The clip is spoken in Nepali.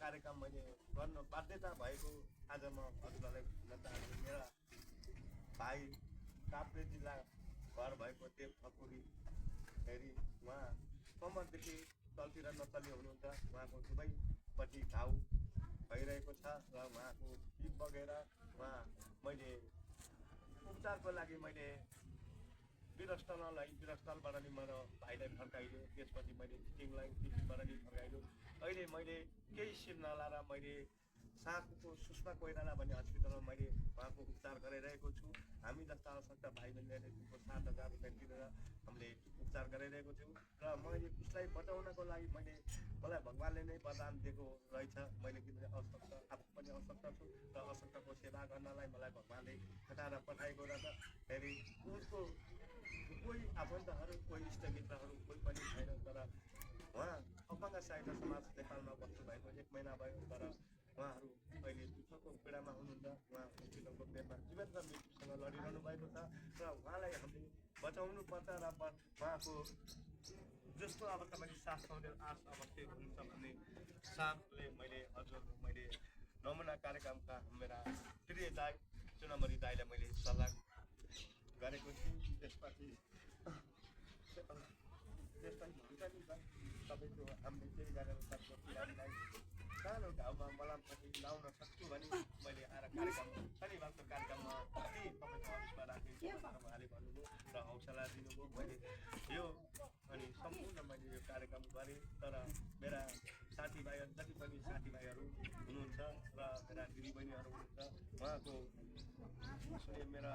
कार्यक्रम मैले गर्न बाध्यता भएको आज म हजुरलाई भन्न चाहन्छु। मेरा भाइ काभ्रे जिल्ला घर भएको देव ठकुरी फेरि उहाँ कम्मरदेखि तलतिर नचल्ने हुनुहुन्छ। उहाँको दुवैपट्टि घाउ भइरहेको छ र उहाँको पिप बगेर उहाँ मैले उपचारको लागि मैले वीरस्थलबाट नि मेरो भाइलाई फर्काइदियो। त्यसपछि मैले टिङलाई टिचीबाट नि फर्काइदियो। अहिले मैले केही सिप नलाएर मैले साँपको सुषमा कोइराला भन्ने हस्पिटलमा मैले उहाँको उपचार गराइरहेको छु। हामी जस्ता आवश्यकता भाइ बहिनीले 7,000 रुपियाँ तिरेर हामीले उपचार गराइरहेको छौँ र मैले उसलाई बचाउनको लागि मलाई भगवान्ले नै वरदान दिएको रहेछ। मैले किनभने आवश्यकता आफू पनि आवश्यकता छु र आवश्यकताको सेवा गर्नलाई मलाई भगवान्ले खटाएर पठाएको रहेछ। फेरि उसको कोही आफन्तहरू कोही इष्टमित्रहरू कोही पनि छैन, तर उहाँ अपाङ्ग सहायता समाज नेपालमा बस्नुभएको 1 महिना भयो, तर उहाँहरू अहिले दुःखको पीडामा हुनुहुन्छ। उहाँ हस्पिटलको बेडमा जीवन र मृत्युसँग लडिरहनु भएको छ र उहाँलाई हामीले बचाउनु पर्छ र उहाँको जस्तो अब तपाईँले सास पाउने आश अवश्य हुनुहुन्छ भन्ने साथले मैले नमुना कार्यक्रमका मेरा प्रिय दाई चुनामरी दाईलाई मैले सल्लाह गरेको छु। त्यसपछि हुन्छ नि तपाईँको हामीले केही गरेर सक्छौँ। बिरामीलाई सानो घाउमा मलम पनि लाउन सक्छु भने मैले आएर कार्यक्रम शनिबारको कार्यक्रममा कति तपाईँको अफिसमा राखेँ। उहाँले भन्नुभयो र हौसला दिनुभयो। मैले यो अनि सम्पूर्ण मैले यो कार्यक्रम गरेँ। तर मेरा साथीभाइहरू जति पनि साथीभाइहरू हुनुहुन्छ र मेरा दिदीबहिनीहरू हुनुहुन्छ, उहाँको मेरा